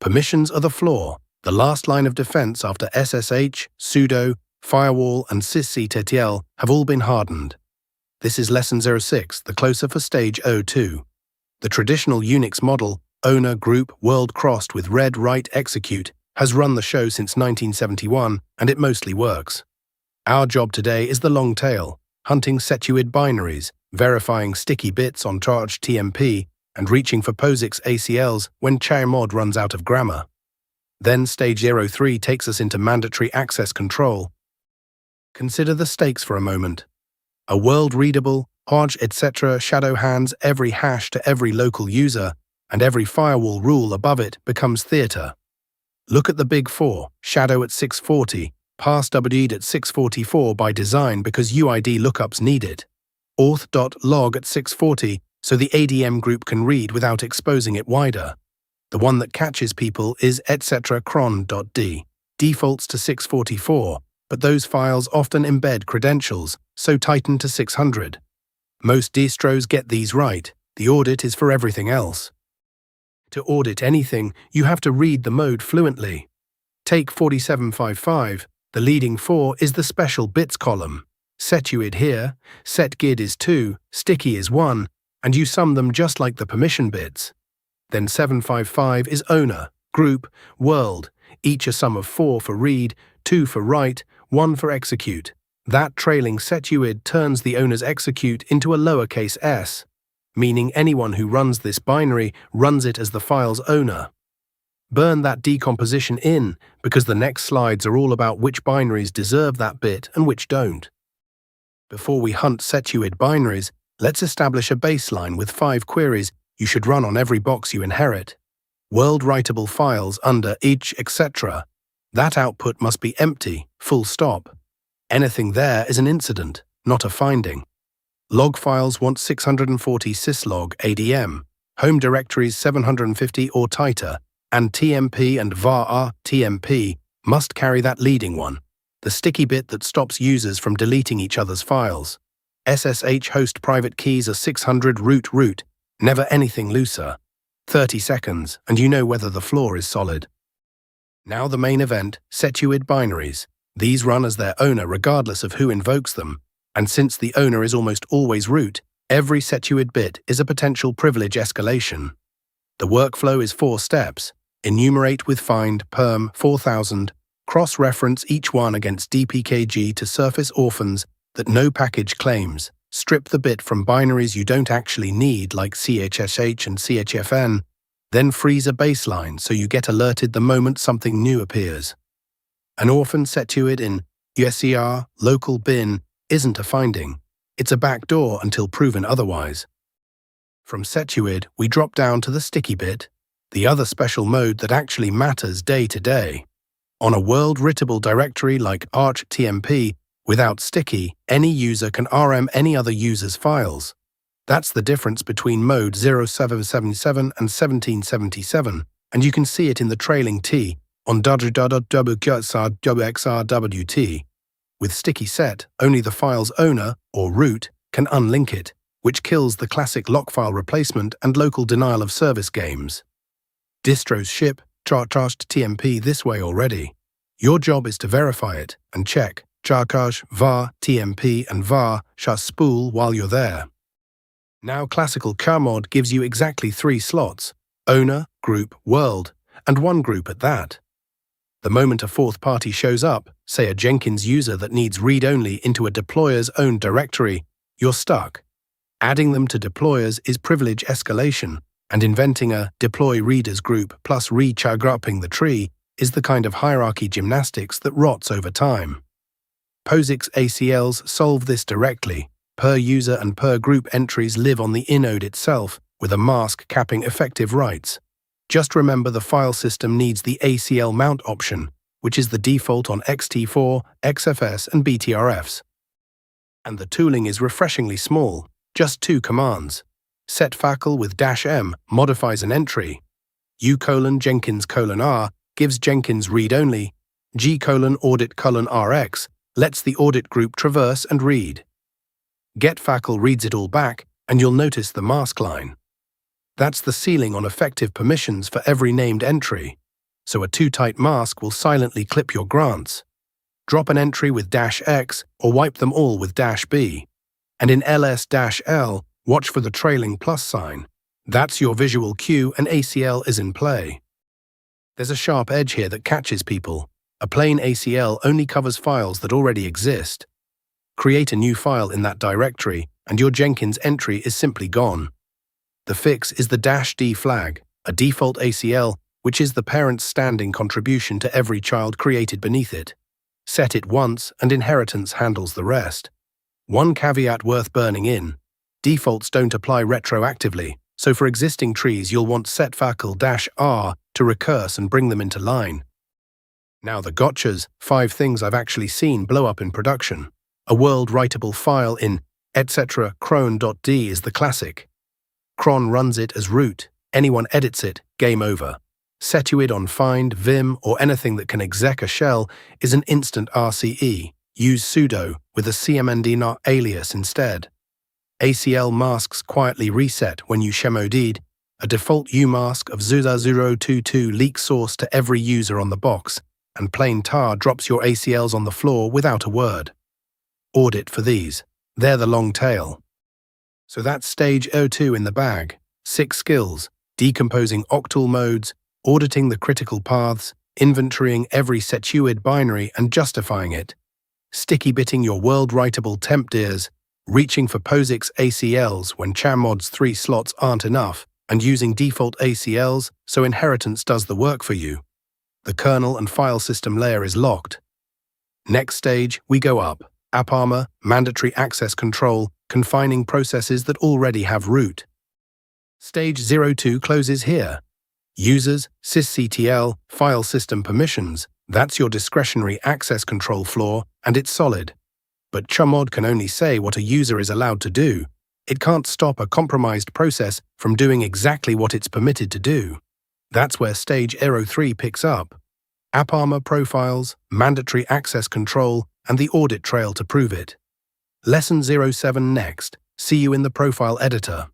Permissions are the flaw, the last line of defense after SSH, sudo, firewall, and SysAdmin have all been hardened. This is Lesson 06, the closer for Stage 02. The traditional Unix model, owner, group, world crossed with read, write, execute, has run the show since 1971, and it mostly works. Our job today is the long tail, hunting setUid binaries, verifying sticky bits on TMP, and reaching for POSIX ACLs when chmod runs out of grammar. Then Stage 03 takes us into mandatory access control. Consider the stakes for a moment. A world-readable, Hodge, etc. shadow hands every hash to every local user, and every firewall rule above it becomes theater. Look at the big four: shadow at 640, pass WD at 644 by design because UID lookups need it, auth.log at 640 so the ADM group can read without exposing it wider. The one that catches people is etc. cron.d, defaults to 644, but those files often embed credentials, so tighten to 600. Most distros get these right. The audit is for everything else. To audit anything, you have to read the mode fluently. Take 4755, the leading 4 is the special bits column. Setuid here, setgid is 2, sticky is 1, and you sum them just like the permission bits. Then 755 is owner, group, world, each a sum of 4 for read, 2 for write, 1 for execute. That trailing setuid turns the owner's execute into a lowercase s, meaning anyone who runs this binary runs it as the file's owner. Burn that decomposition in, because the next slides are all about which binaries deserve that bit and which don't. Before we hunt setuid binaries, let's establish a baseline with 5 queries you should run on every box you inherit. World-writable files under each, etc. That output must be empty, full stop. Anything there is an incident, not a finding. Log files want 640 syslog ADM, home directories 750 or tighter, and TMP and var TMP must carry that leading one, the sticky bit that stops users from deleting each other's files. SSH host private keys are 600 root, never anything looser. 30 seconds, and you know whether the floor is solid. Now the main event, setuid binaries. These run as their owner regardless of who invokes them, and since the owner is almost always root, every setuid bit is a potential privilege escalation. The workflow is 4 steps. Enumerate with find perm 4000, cross-reference each one against dpkg to surface orphans that no package claims, strip the bit from binaries you don't actually need like chsh and chfn, then freeze a baseline so you get alerted the moment something new appears. An orphan setuid in USCR local bin isn't a finding, it's a backdoor until proven otherwise. From setuid, we drop down to the sticky bit, the other special mode that actually matters day to day. On a world-writable directory like arch.tmp, without sticky, any user can RM any other user's files. That's the difference between mode 0777 and 1777, and you can see it in the trailing T on www.xrwt. With sticky set, only the file's owner, or root, can unlink it, which kills the classic lock file replacement and local denial of service games. Distros ship TMP this way already. Your job is to verify it and check charcache, var, TMP, and var spool while you're there. Now classical chmod gives you exactly 3 slots, owner, group, world, and 1 group at that. The moment a 4th party shows up, say a Jenkins user that needs read-only into a deployer's own directory, you're stuck. Adding them to deployers is privilege escalation, and inventing a deploy readers group plus re-chagrapping the tree is the kind of hierarchy gymnastics that rots over time. POSIX ACLs solve this directly. Per user and per group entries live on the inode itself, with a mask capping effective writes. Just remember the file system needs the ACL mount option, which is the default on XT4, XFS, and BTRFs. And the tooling is refreshingly small, just 2 commands. Setfacl with -m modifies an entry. U:\Jenkins:\R gives Jenkins read-only. G:\Audit:\Rx lets the audit group traverse and read. Getfacl reads it all back, and you'll notice the mask line. That's the ceiling on effective permissions for every named entry. so a too tight mask will silently clip your grants. Drop an entry with -X or wipe them all with -B. And in ls-L, watch for the trailing plus sign. That's your visual cue and ACL is in play. There's a sharp edge here that catches people. A plain ACL only covers files that already exist. Create a new file in that directory, and your Jenkins entry is simply gone. The fix is the -D flag, a default ACL, which is the parent's standing contribution to every child created beneath it. Set it once, and inheritance handles the rest. One caveat worth burning in: defaults don't apply retroactively, so for existing trees you'll want setfacl-R to recurse and bring them into line. Now the gotchas, 5 things I've actually seen blow up in production. A world-writable file in etc. cron.d is the classic. Cron runs it as root. Anyone edits it, game over. Setuid on find, vim, or anything that can exec a shell is an instant RCE. Use sudo with a cmd alias instead. ACL masks quietly reset when you chmod. A default umask of zuza022 leaks source to every user on the box, and plain tar drops your ACLs on the floor without a word. Audit for these. They're the long tail. So that's stage 02 in the bag. 6 skills: decomposing octal modes, auditing the critical paths, inventorying every setuid binary and justifying it, sticky bitting your world-writable temp dirs, reaching for POSIX ACLs when chmod's 3 slots aren't enough, and using default ACLs so inheritance does the work for you. The kernel and file system layer is locked. Next stage, we go up. App armor, mandatory access control, confining processes that already have root. Stage 02 closes here. Users, sysctl, file system permissions, that's your discretionary access control floor, and it's solid. But chmod can only say what a user is allowed to do. It can't stop a compromised process from doing exactly what it's permitted to do. That's where stage 03 picks up. App armor profiles, mandatory access control, and the audit trail to prove it. Lesson 07 next. See you in the profile editor.